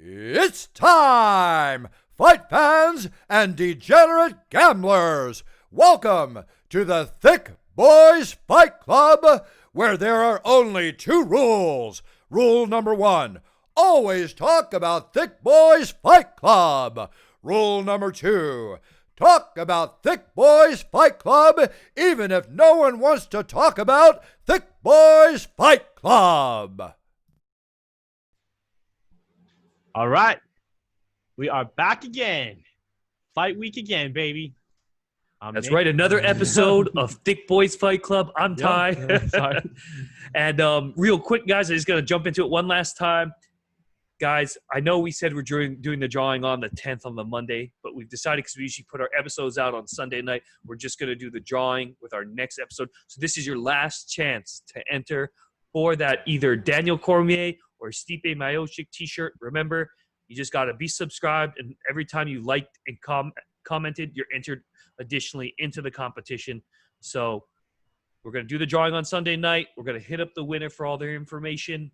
It's time, fight fans and degenerate gamblers. Welcome to the Thick Boys Fight Club, where there are only two rules. Rule number one, always talk about Thick Boys Fight Club. Rule number two, talk about Thick Boys Fight Club even if no one wants to talk about Thick Boys Fight Club. All right. We are back again. Fight week again, baby. That's right. Another episode of Thick Boys Fight Club. I'm Ty. Sorry. And real quick, guys, I'm just going to jump into it one last time. Guys, I know we said we're doing the drawing on the 10th on the Monday, but we've decided because we usually put our episodes out on Sunday night, we're just going to do the drawing with our next episode. So this is your last chance to enter for that either Daniel Cormier or Stipe Miocic t-shirt. Remember, you just got to be subscribed, and every time you liked and commented, you're entered additionally into the competition. So we're going to do the drawing on Sunday night. We're going to hit up the winner for all their information,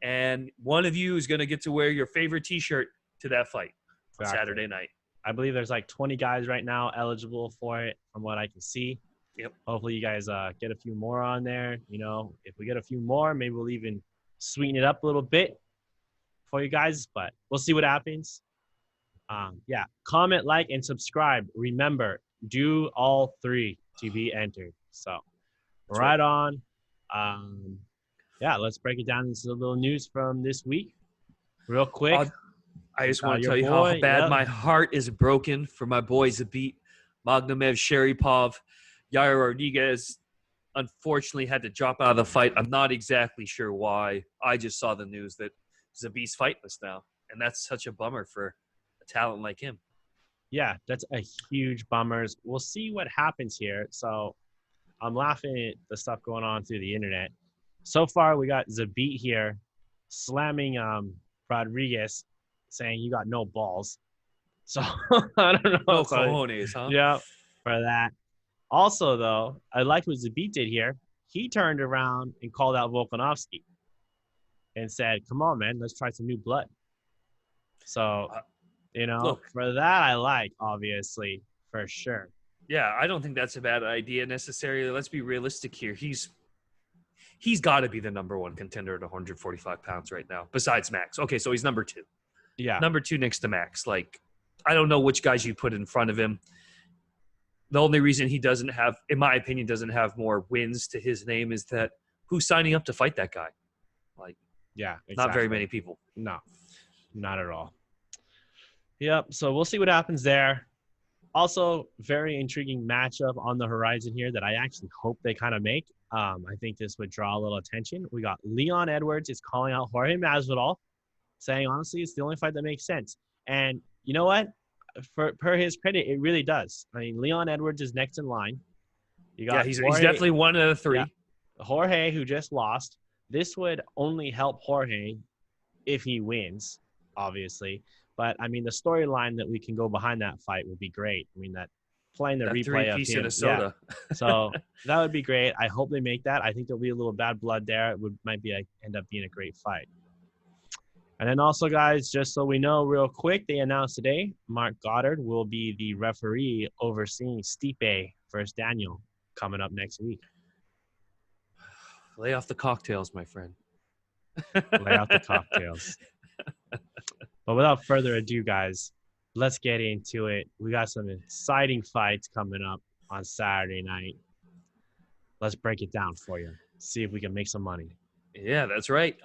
and one of you is going to get to wear your favorite t-shirt to that fight on Saturday night. I believe there's like 20 guys right now eligible for it from what I can see. Yep. Hopefully you guys get a few more on there. You know, if we get a few more, maybe we'll even sweeten it up a little bit for you guys, but we'll see what happens. Yeah, comment, like, and subscribe. Remember, do all three to be entered. So right on. Yeah, let's break it down into a little news from this week real quick. I just want to tell you how bad my heart is broken for my boy Zabit Magnomev Sharipov. Yair Rodriguez unfortunately had to drop out of the fight. I'm not exactly sure why. I just saw the news that Zabit's fightless now, and that's such a bummer for a talent like him. Yeah, that's a huge bummer. We'll see what happens here. So I'm laughing at the stuff going on through the internet. So far, we got Zabit here slamming Rodriguez, saying you got no balls. So I don't know. No cojones, huh? Yeah, for that. Also, though, I like what Zabit did here. He turned around and called out Volkanovski and said, come on, man, let's try some new blood. So, you know, look, for that I like, obviously, for sure. Yeah, I don't think that's a bad idea necessarily. Let's be realistic here. He's got to be the number one contender at 145 pounds right now, besides Max. Okay, so he's number two. Yeah. Number two next to Max. Like, I don't know which guys you put in front of him. The only reason he doesn't have, in my opinion, doesn't have more wins to his name is that who's signing up to fight that guy? Like, yeah, exactly. Not very many people. No, not at all. Yep, so we'll see what happens there. Also, very intriguing matchup on the horizon here that I actually hope they kind of make. I think this would draw a little attention. We got Leon Edwards is calling out Jorge Masvidal, saying, honestly, it's the only fight that makes sense. And you know what? Per his credit, it really does. I mean, Leon Edwards is next in line. You got he's definitely one of the three. Yeah, Jorge, who just lost. This would only help Jorge if he wins, obviously. But, I mean, the storyline that we can go behind that fight would be great. I mean, playing the replay of him. Soda. Yeah. So that would be great. I hope they make that. I think there'll be a little bad blood there. It might end up being a great fight. And then also, guys, just so we know real quick, they announced today Mark Goddard will be the referee overseeing Stipe versus Daniel coming up next week. Lay off the cocktails, my friend. Lay off the cocktails. But without further ado, guys, let's get into it. We got some exciting fights coming up on Saturday night. Let's break it down for you. See if we can make some money. Yeah, that's right.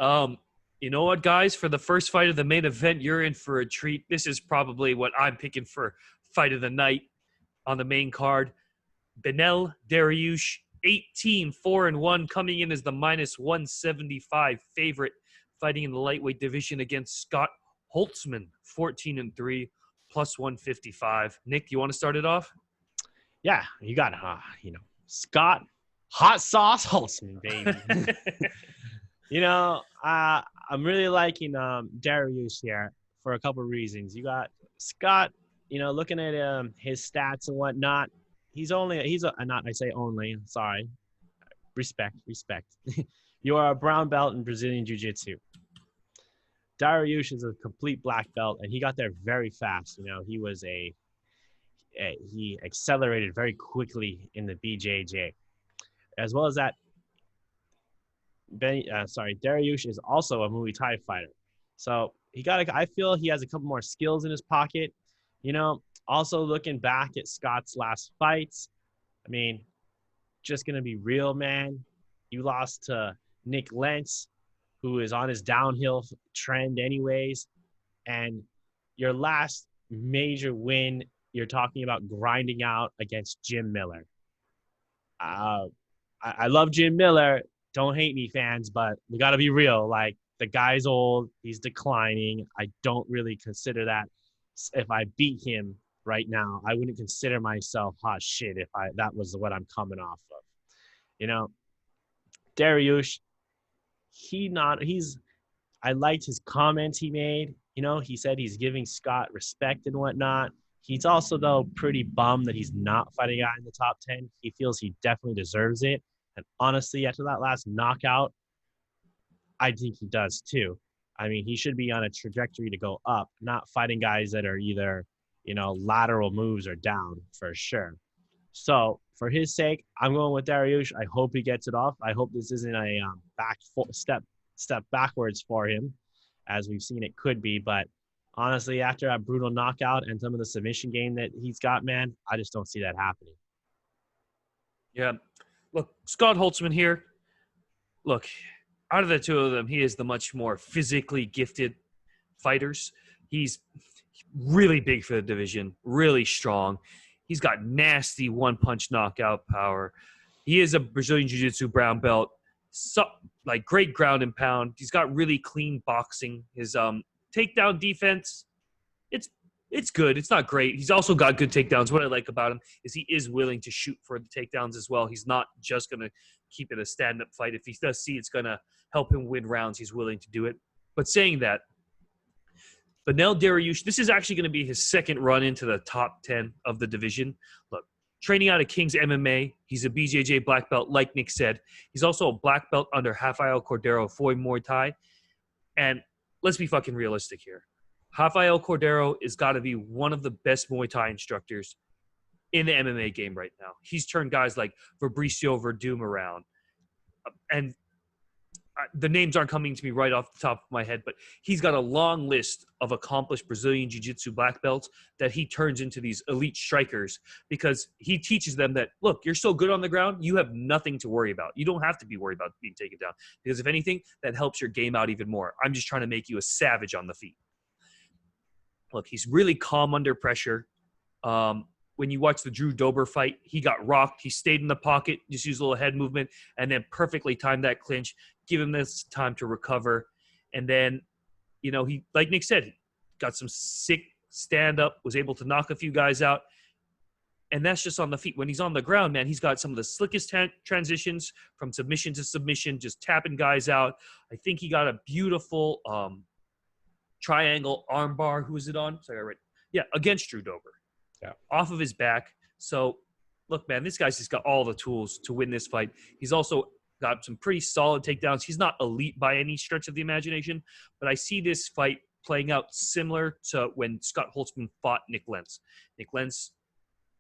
You know what, guys? For the first fight of the main event, you're in for a treat. This is probably what I'm picking for fight of the night on the main card. BENEIL, DARIUSH, 18-4-1, coming in as the minus 175 favorite, fighting in the lightweight division against Scott HOLTZMAN, 14-3, plus 155. Nick, you want to start it off? Yeah, you got, Scott Hot Sauce HOLTZMAN, baby. I'm really liking Dariush here for a couple of reasons. You got Scott, looking at his stats and whatnot. Respect. You are a brown belt in Brazilian Jiu-Jitsu. Dariush is a complete black belt, and he got there very fast. You know, he was he accelerated very quickly in the BJJ. As well as that, Dariush is also a Muay Thai fighter. So I feel he has a couple more skills in his pocket. You know, also looking back at Scott's last fights, I mean, just going to be real, man. You lost to Nick Lentz, who is on his downhill trend anyways. And your last major win, you're talking about grinding out against Jim Miller. I love Jim Miller. Don't hate me, fans, but we got to be real. Like, the guy's old. He's declining. I don't really consider that. If I beat him right now, I wouldn't consider myself hot shit if that was what I'm coming off of. You know, Dariush, I liked his comments he made. You know, he said he's giving Scott respect and whatnot. He's also, though, pretty bummed that he's not fighting a guy in the top 10. He feels he definitely deserves it. And honestly, after that last knockout, I think he does too. I mean, he should be on a trajectory to go up, not fighting guys that are either, you know, lateral moves or down for sure. So for his sake, I'm going with Dariush. I hope he gets it off. I hope this isn't a step backwards for him, as we've seen it could be. But honestly, after that brutal knockout and some of the submission game that he's got, man, I just don't see that happening. Yeah. Look, Scott Holtzman here. Look, out of the two of them, he is the much more physically gifted fighters. He's really big for the division, really strong. He's got nasty one-punch knockout power. He is a Brazilian Jiu-Jitsu brown belt. So, like, great ground and pound. He's got really clean boxing. His takedown defense, it's good. It's not great. He's also got good takedowns. What I like about him is he is willing to shoot for the takedowns as well. He's not just going to keep it a stand-up fight. If he does see it's going to help him win rounds, he's willing to do it. But saying that, BENEIL Dariush, this is actually going to be his second run into the top 10 of the division. Look, training out of King's MMA. He's a BJJ black belt, like Nick said. He's also a black belt under Rafael Cordeiro for Muay Thai. And let's be fucking realistic here. Rafael Cordeiro has got to be one of the best Muay Thai instructors in the MMA game right now. He's turned guys like Fabricio Verdum around. And the names aren't coming to me right off the top of my head, but he's got a long list of accomplished Brazilian Jiu-Jitsu black belts that he turns into these elite strikers because he teaches them that, look, you're so good on the ground, you have nothing to worry about. You don't have to be worried about being taken down because if anything, that helps your game out even more. I'm just trying to make you a savage on the feet. Look, he's really calm under pressure. When you watch the Drew Dober fight, he got rocked. He stayed in the pocket, just used a little head movement, and then perfectly timed that clinch, give him this time to recover. And then, you know, he, like Nick said, got some sick stand-up, was able to knock a few guys out. And that's just on the feet. When he's on the ground, man, he's got some of the slickest transitions from submission to submission, just tapping guys out. I think he got a beautiful triangle armbar. Who is it on? Sorry, right. Yeah, against Drew Dober. Yeah, off of his back. So, look, man, this guy's just got all the tools to win this fight. He's also got some pretty solid takedowns. He's not elite by any stretch of the imagination, but I see this fight playing out similar to when Scott Holtzman fought Nick Lentz. Nick Lentz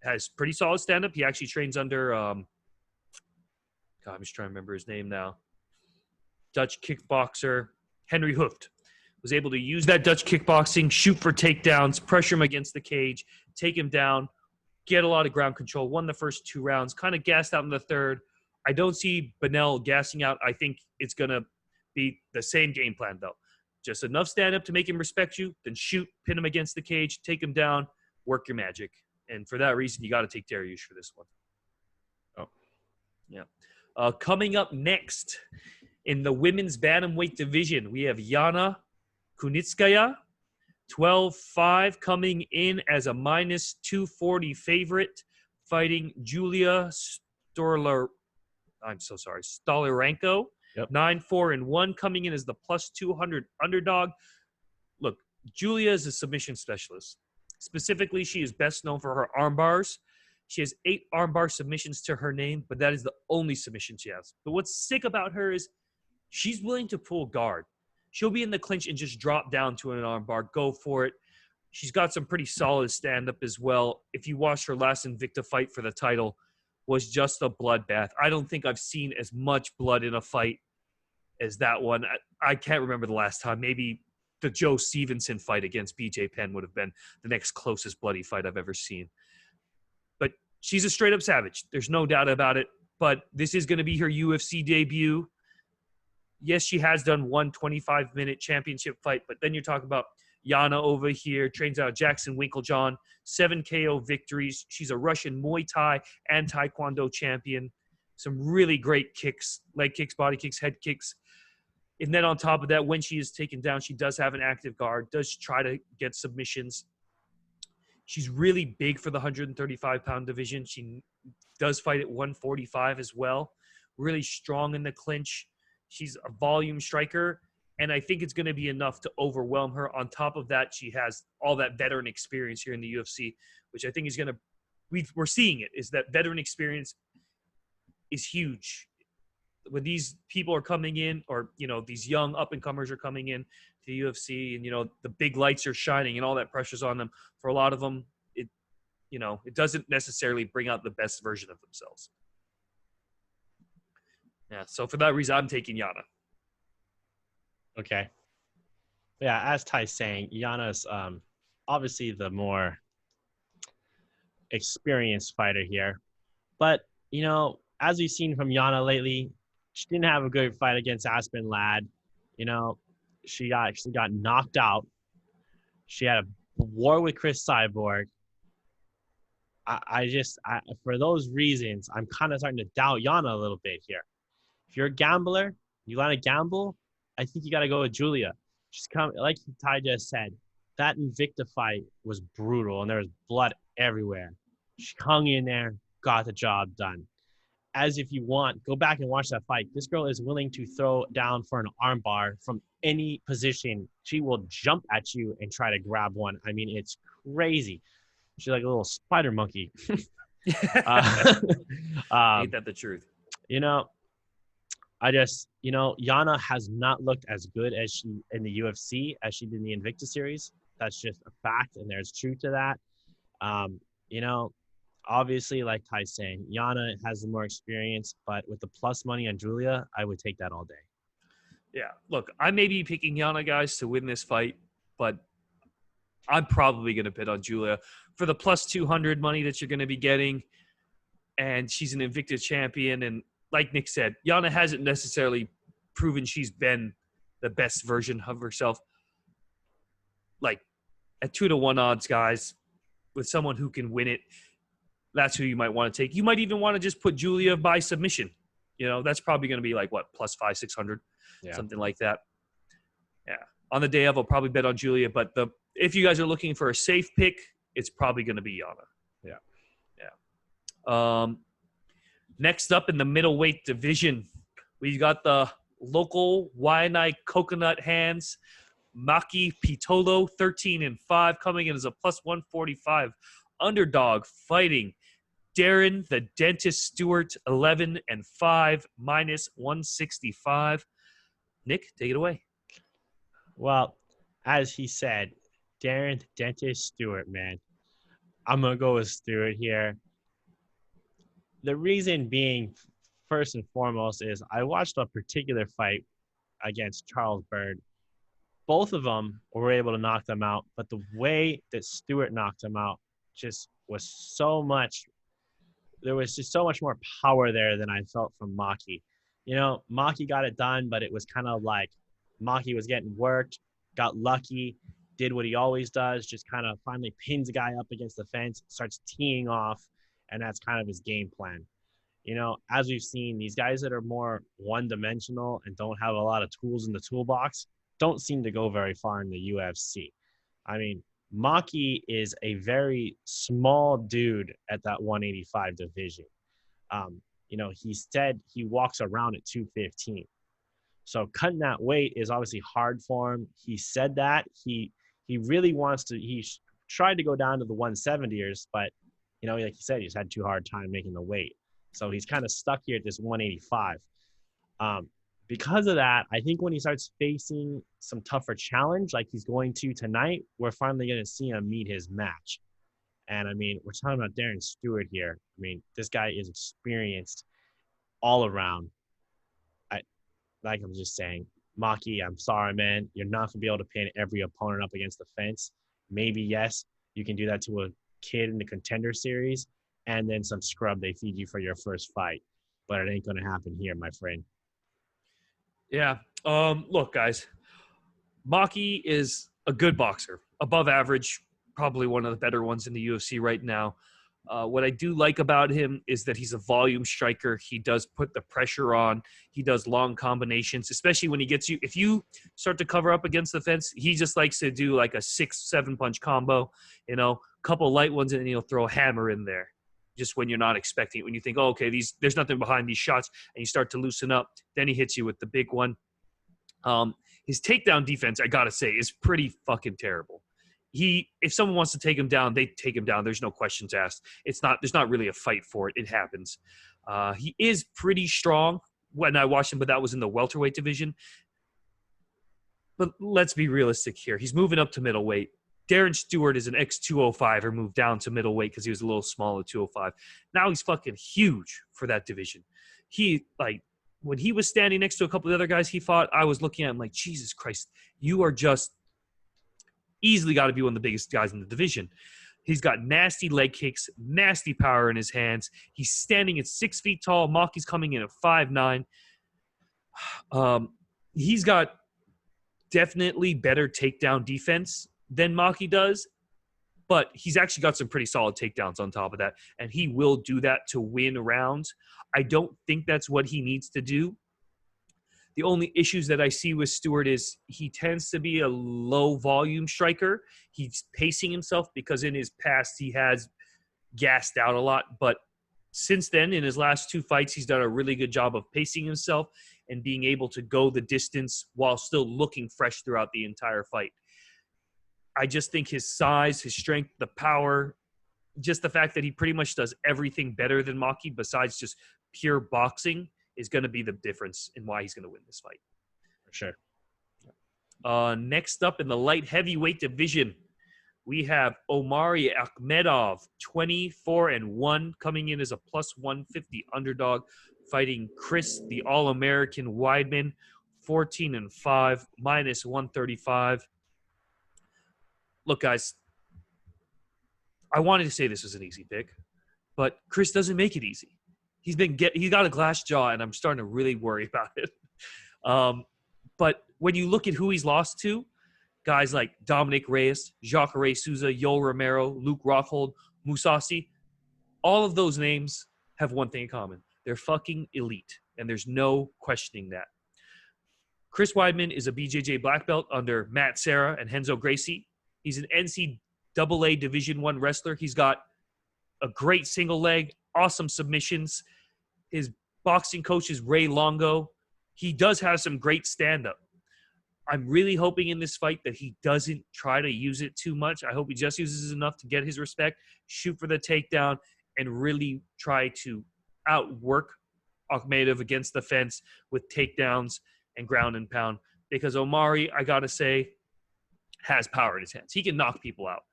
has pretty solid stand-up. He actually trains under, God, I'm just trying to remember his name now. Dutch kickboxer Henry Hooft. Was able to use that Dutch kickboxing, shoot for takedowns, pressure him against the cage, take him down, get a lot of ground control, won the first 2 rounds, kind of gassed out in the third. I don't see BENEIL gassing out. I think it's going to be the same game plan, though. Just enough stand-up to make him respect you, then shoot, pin him against the cage, take him down, work your magic. And for that reason, you got to take Dariush for this one. Oh, yeah. Coming up next in the women's bantamweight division, we have YANA KUNITSKAYA, 12-5, coming in as a minus 240 favorite, fighting Julia Stolarenko. Yep. 9-4-1, coming in as the plus 200 underdog. Look, Julia is a submission specialist. Specifically, she is best known for her arm bars. She has 8 armbar submissions to her name, but that is the only submission she has. But what's sick about her is she's willing to pull guard. she'll be in the clinch and just drop down to an armbar, go for it. She's got some pretty solid stand-up as well. If you watched her last Invicta fight for the title, was just a bloodbath. I don't think I've seen as much blood in a fight as that one. I can't remember the last time. Maybe the Joe Stevenson fight against BJ Penn would have been the next closest bloody fight I've ever seen. But she's a straight-up savage. There's no doubt about it. But this is going to be her UFC debut. Yes, she has done one 25-minute championship fight, but then you're talking about Yana over here, trains out of Jackson Winklejohn, 7 KO victories. She's a Russian Muay Thai and Taekwondo champion. Some really great kicks, leg kicks, body kicks, head kicks. And then on top of that, when she is taken down, she does have an active guard, does try to get submissions. She's really big for the 135-pound division. She does fight at 145 as well. Really strong in the clinch. She's a volume striker, and I think it's going to be enough to overwhelm her. On top of that, she has all that veteran experience here in the UFC, which I think is going to – we're seeing it, is that veteran experience is huge. When these people are coming in, or, you know, these young up-and-comers are coming in to the UFC, and, you know, the big lights are shining and all that pressure's on them, for a lot of them, it doesn't necessarily bring out the best version of themselves. Yeah, so for that reason, I'm taking Yana. Okay. Yeah, as Ty's saying, Yana's obviously the more experienced fighter here. But, you know, as we've seen from Yana lately, she didn't have a good fight against Aspen Ladd. You know, she actually got knocked out. She had a war with Chris Cyborg. I for those reasons, I'm kind of starting to doubt Yana a little bit here. If you're a gambler, you want to gamble, I think you got to go with Julia. She's like Ty just said, that Invicta fight was brutal, and there was blood everywhere. She hung in there, got the job done. As if you want, go back and watch that fight. This girl is willing to throw down for an armbar from any position. She will jump at you and try to grab one. I mean, it's crazy. She's like a little spider monkey. Ain't that the truth? You know, Yana has not looked as good as she in the UFC as she did in the Invicta series. That's just a fact, and there's truth to that. Obviously, like Ty's saying, Yana has the more experience, but with the plus money on Julia, I would take that all day. Yeah, look, I may be picking Yana, guys, to win this fight, but I'm probably going to bet on Julia for the plus 200 money that you're going to be getting, and she's an Invicta champion, and like Nick said, Yana hasn't necessarily proven she's been the best version of herself. Like, at 2-1 odds, guys, with someone who can win it, that's who you might want to take. You might even want to just put Julia by submission. You know, that's probably going to be like, what, plus 500-600, something like that. Yeah. On the day of, I'll probably bet on Julia, but if you guys are looking for a safe pick, it's probably going to be Yana. Yeah. Next up in the middleweight division, we got the local YANA Coconut Hands, MAKI PITOLO, 13-5, coming in as a plus 145 underdog, fighting Darren the Dentist Stewart, 11-5, minus 165. Nick, take it away. Well, as he said, Darren the Dentist Stewart, man. I'm going to go with Stewart here. The reason being, first and foremost, is I watched a particular fight against Charles Bird. Both of them were able to knock them out, but the way that Stewart knocked them out just was so much. There was just so much more power there than I felt from MAKI. You know, MAKI got it done, but it was kind of like MAKI was getting worked, got lucky, did what he always does, just kind of finally pins a guy up against the fence, starts teeing off, and that's kind of his game plan. You know, as we've seen, these guys that are more one-dimensional and don't have a lot of tools in the toolbox don't seem to go very far in the UFC. I mean, MAKI is a very small dude at that 185 division. You know, he said he walks around at 215. So cutting that weight is obviously hard for him. He said that. He really wants to – he tried to go down to the 170ers, but, you know, like he said, he's had too hard time making the weight. So he's kind of stuck here at this 185. because of that, I think when he starts facing some tougher challenge like he's going to tonight, we're finally going to see him meet his match. And I mean, we're talking about Darren Stewart here. I mean, this guy is experienced all around. Like I'm just saying, Maki, I'm sorry, man. You're not going to be able to pin every opponent up against the fence. Maybe, yes, you can do that to a kid in the Contender Series, and then some scrub they feed you for your first fight. But it ain't going to happen here, my friend. Yeah. Look, guys, Maki is a good boxer, above average, probably one of the better ones in the UFC right now. What I do like about him is that he's a volume striker. He does put the pressure on. He does long combinations, especially when he gets you. If you start to cover up against the fence, he just likes to do like a 6-7 punch combo, couple light ones, and he'll throw a hammer in there just when you're not expecting it. When you think, oh, okay, there's nothing behind these shots, and you start to loosen up, then he hits you with the big one. His takedown defense, I got to say, is pretty fucking terrible. If someone wants to take him down, they take him down. There's no questions asked. There's not really a fight for it. It happens. He is pretty strong when I watched him, but that was in the welterweight division. But let's be realistic here. He's moving up to middleweight. Darren Stewart is an ex-205er, moved down to middleweight because he was a little small at 205. Now he's fucking huge for that division. When he was standing next to a couple of other guys he fought, I was looking at him like, Jesus Christ, you are just easily got to be one of the biggest guys in the division. He's got nasty leg kicks, nasty power in his hands. He's standing at 6 feet tall. Maki's coming in at 5'9". He's got definitely better takedown defense than Maki does, but he's actually got some pretty solid takedowns on top of that, and he will do that to win rounds. I don't think that's what he needs to do. The only issues that I see with Stewart is he tends to be a low volume striker. He's pacing himself because in his past he has gassed out a lot. But since then, in his last 2 fights, he's done a really good job of pacing himself and being able to go the distance while still looking fresh throughout the entire fight. I just think his size, his strength, the power, just the fact that he pretty much does everything better than Maki besides just pure boxing is going to be the difference in why he's going to win this fight. For sure. Next up in the light heavyweight division, we have OMARI AKHMEDOV, 24-1, coming in as a plus 150 underdog, fighting Chris, the All-American Weidman, 14-5, minus 135. Look, guys, I wanted to say this was an easy pick, but Chris doesn't make it easy. He's got a glass jaw, and I'm starting to really worry about it. But when you look at who he's lost to, guys like Dominic Reyes, Jacare Souza, Yoel Romero, Luke Rockhold, Mousasi, all of those names have one thing in common. They're fucking elite, and there's no questioning that. Chris Weidman is a BJJ black belt under Matt Serra and Renzo Gracie. He's an NCAA Division I wrestler. He's got a great single leg, awesome submissions. His boxing coach is Ray Longo. He does have some great stand-up. I'm really hoping in this fight that he doesn't try to use it too much. I hope he just uses enough to get his respect, shoot for the takedown, and really try to outwork AKHMEDOV against the fence with takedowns and ground and pound. Because Omari, I got to say, has power in his hands. He can knock people out.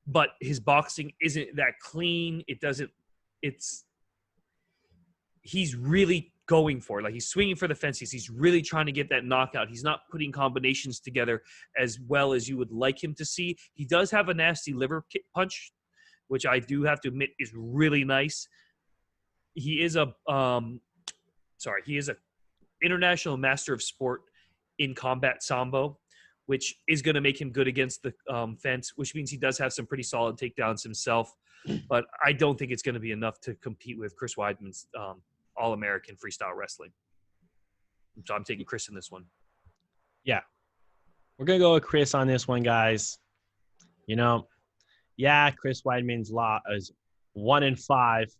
But his boxing isn't that clean. He's really going for it. Like, he's swinging for the fences. He's really trying to get that knockout. He's not putting combinations together as well as you would like him to see. He does have a nasty liver punch, which I do have to admit is really nice. He is a international master of sport in combat sambo, which is going to make him good against the fence, which means he does have some pretty solid takedowns himself. But I don't think it's going to be enough to compete with Chris Weidman's All-American freestyle wrestling. So I'm taking Chris in this one. Yeah. We're going to go with Chris on this one, guys. Chris Weidman's law is 1-5,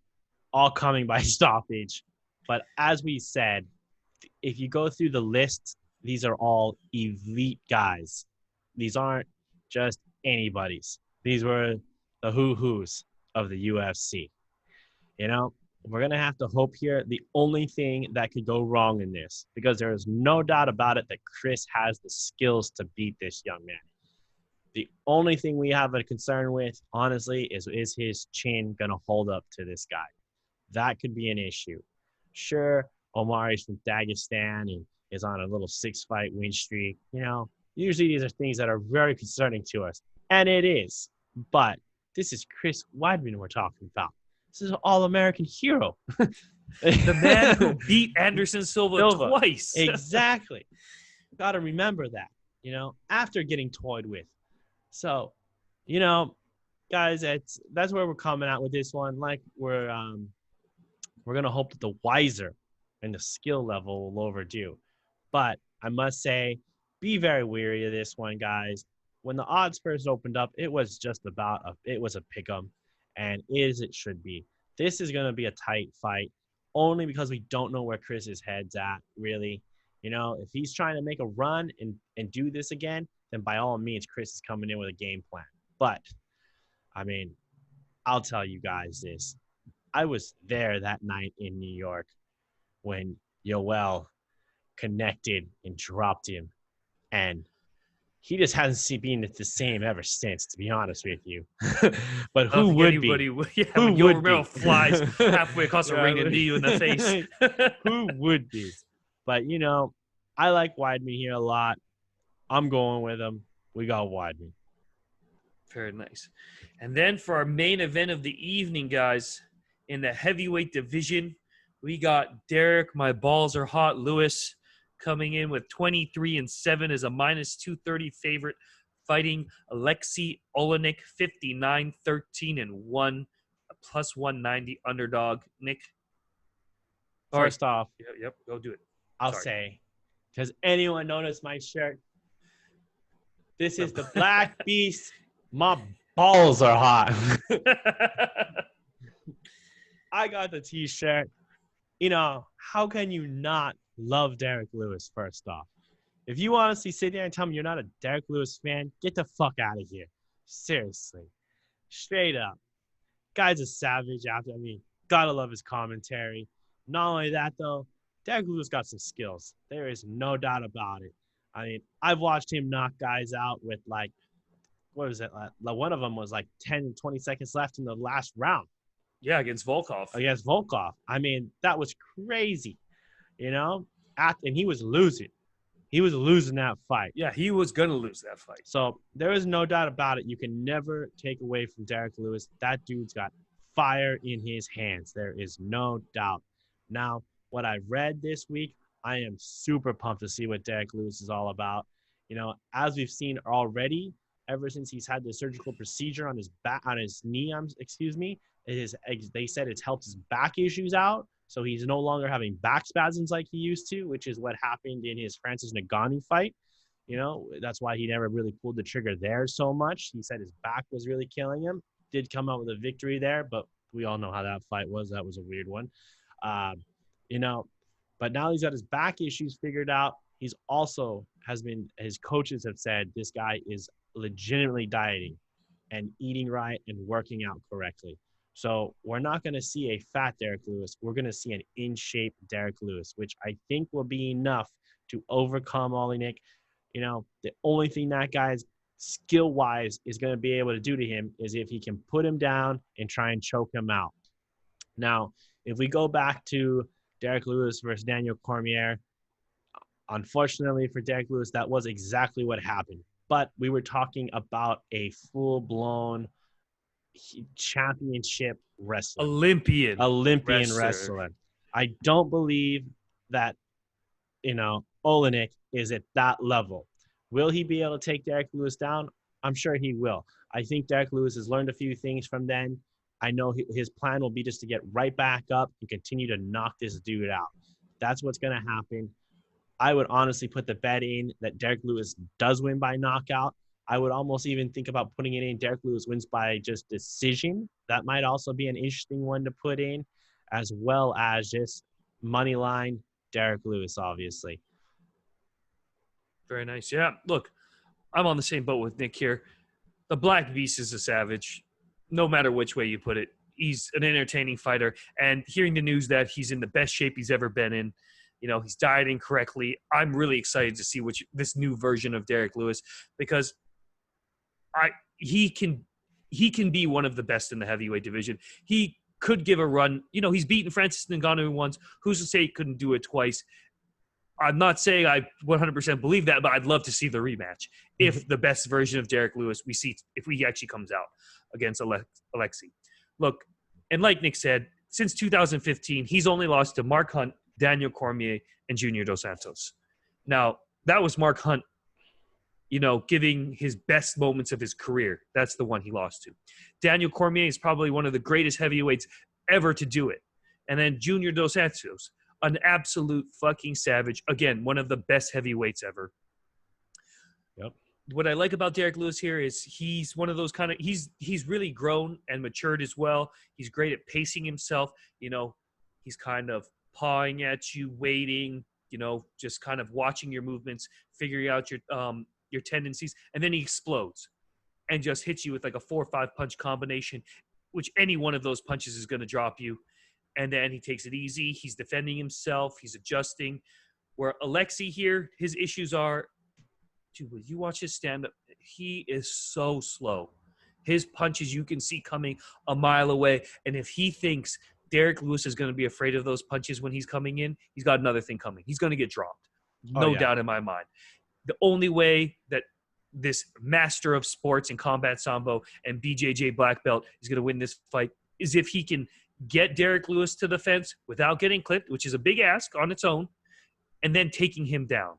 all coming by stoppage. But as we said, if you go through the list, these are all elite guys. These aren't just anybody's. These were the who's of the UFC. we're going to have to hope here. The only thing that could go wrong in this, because there is no doubt about it that Chris has the skills to beat this young man. The only thing we have a concern with, honestly, is his chin going to hold up to this guy? That could be an issue. Sure, Omari's from Dagestan and is on a little 6-fight win streak. You know, usually these are things that are very concerning to us. And it is. But this is Chris Weidman we're talking about. This is an all-American hero. The man who beat Anderson Silva twice. Exactly. Got to remember that, you know, after getting toyed with. So, you know, guys, that's where we're coming out with this one. Like, we're going to hope that the wiser and the skill level will overdue. But I must say, be very wary of this one, guys. When the odds first opened up, it was just it was a pick'em, and as it should be. This is going to be a tight fight, only because we don't know where Chris's head's at, really. You know, if he's trying to make a run and do this again, then by all means, Chris is coming in with a game plan. But, I mean, I'll tell you guys this. I was there that night in New York when Yoel connected and dropped him, and he just hasn't been the same ever since, to be honest with you. But who would be? Yeah, who when would be? flies halfway across the ring and knee you in the face. Who would be? But, you know, I like Weidman here a lot. I'm going with him. We got Weidman. Very nice. And then for our main event of the evening, guys, in the heavyweight division, we got Derrick, my balls are hot, Lewis, coming in with 23-7 as a -230 favorite, fighting ALEKSEI Oleinik, 59-13-1, a +190 underdog. Nick? First off, Yep, go do it. I'll say, does anyone notice my shirt? This is the Black Beast. My balls are hot. I got the t-shirt. You know, how can you not love Derrick Lewis, first off? If you honestly sit there and tell me you're not a Derrick Lewis fan, get the fuck out of here. Seriously. Straight up. Guy's a savage after. I mean, gotta love his commentary. Not only that, though, Derrick Lewis got some skills. There is no doubt about it. I mean, I've watched him knock guys out with, like, what was it? One of them was like 10, 20 seconds left in the last round. Yeah, against Volkov. I mean, that was crazy, you know? And he was losing. He was losing that fight. Yeah, he was going to lose that fight. So there is no doubt about it. You can never take away from Derrick Lewis. That dude's got fire in his hands. There is no doubt. Now, what I read this week, I am super pumped to see what Derrick Lewis is all about. You know, as we've seen already, ever since he's had the surgical procedure on his back, on his knee, they said it's helped his back issues out. So he's no longer having back spasms like he used to, which is what happened in his Francis Ngannou fight. You know, that's why he never really pulled the trigger there so much. He said his back was really killing him. Did come out with a victory there, but we all know how that fight was. That was a weird one. You know, but now he's got his back issues figured out. He's also his coaches have said this guy is legitimately dieting and eating right and working out correctly. So we're not going to see a fat Derrick Lewis. We're going to see an in-shape Derrick Lewis, which I think will be enough to overcome Oleinik. You know, the only thing that guy's skill-wise is going to be able to do to him is if he can put him down and try and choke him out. Now, if we go back to Derrick Lewis versus Daniel Cormier, unfortunately for Derrick Lewis, that was exactly what happened. But we were talking about a full-blown championship wrestler. Olympian wrestler. I don't believe that, you know, Oleinik is at that level. Will he be able to take Derrick Lewis down? I'm sure he will. I think Derrick Lewis has learned a few things from then. I know his plan will be just to get right back up and continue to knock this dude out. That's what's going to happen. I would honestly put the bet in that Derrick Lewis does win by knockout. I would almost even think about putting it in Derrick Lewis wins by just decision. That might also be an interesting one to put in, as well as just money line Derrick Lewis, obviously. Very nice. Yeah, look, I'm on the same boat with Nick here. The Black Beast is a savage. No matter which way you put it, he's an entertaining fighter. And hearing the news that he's in the best shape he's ever been in, he's dieting correctly. I'm really excited to see this new version of Derrick Lewis, because he can be one of the best in the heavyweight division. He could give a run. He's beaten Francis Ngannou once. Who's to say he couldn't do it twice? I'm not saying I 100% believe that, but I'd love to see the rematch if the best version of Derrick Lewis we see, if he actually comes out against ALEKSEI. Look, and like Nick said, since 2015, he's only lost to Mark Hunt, Daniel Cormier, and Junior Dos Santos. Now, that was Mark Hunt, giving his best moments of his career. That's the one he lost to. Daniel Cormier is probably one of the greatest heavyweights ever to do it. And then Junior Dos Santos, an absolute fucking savage. Again, one of the best heavyweights ever. Yep. What I like about Derrick Lewis here is he's one of those he's really grown and matured as well. He's great at pacing himself. He's kind of pawing at you, waiting, just kind of watching your movements, figuring out your tendencies, and then he explodes and just hits you with like a 4 or 5 punch combination, which any one of those punches is going to drop you. And then he takes it easy. He's defending himself. He's adjusting. Where ALEKSEI here, his issues are, dude, when you watch his stand-up, he is so slow. His punches you can see coming a mile away. And if he thinks Derrick Lewis is going to be afraid of those punches when he's coming in, he's got another thing coming. He's going to get dropped. No doubt in my mind. The only way that this master of sports and combat sambo and BJJ black belt is going to win this fight is if he can get Derrick Lewis to the fence without getting clipped, which is a big ask on its own, and then taking him down.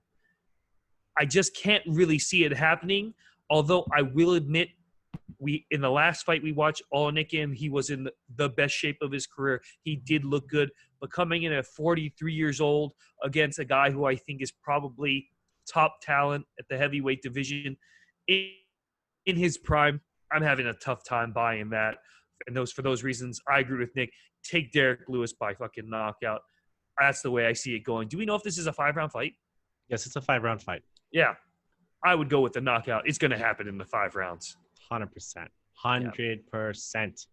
I just can't really see it happening, although I will admit in the last fight we watched, Oleinik, he was in the best shape of his career. He did look good, but coming in at 43 years old against a guy who I think is probably top talent at the heavyweight division in his prime, I'm having a tough time buying that. And for those reasons, I agree with Nick. Take Derrick Lewis by fucking knockout. That's the way I see it going. Do we know if this is a 5-round fight? Yes, it's a 5-round fight. Yeah. I would go with the knockout. It's going to happen in the 5 rounds. 100%. 100%.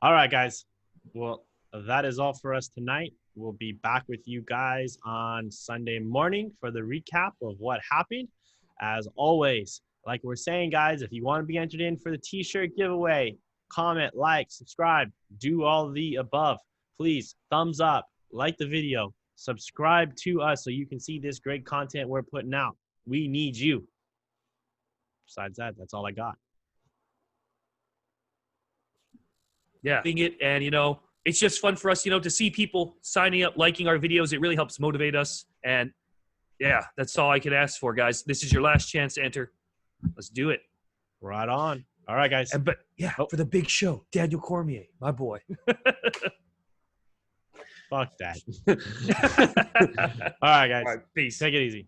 All right, guys. Well, that is all for us tonight. We'll be back with you guys on Sunday morning for the recap of what happened. As always, like we're saying, guys, if you want to be entered in for the t-shirt giveaway, comment, like, subscribe, do all the above. Please, thumbs up, like the video, subscribe to us so you can see this great content we're putting out. We need you. Besides that, that's all I got. Yeah. And, it's just fun for us, to see people signing up, liking our videos. It really helps motivate us. And, yeah, that's all I can ask for, guys. This is your last chance to enter. Let's do it. Right on. All right, guys. For the big show, Daniel Cormier, my boy. Fuck that. All right, guys. All right, peace. Take it easy.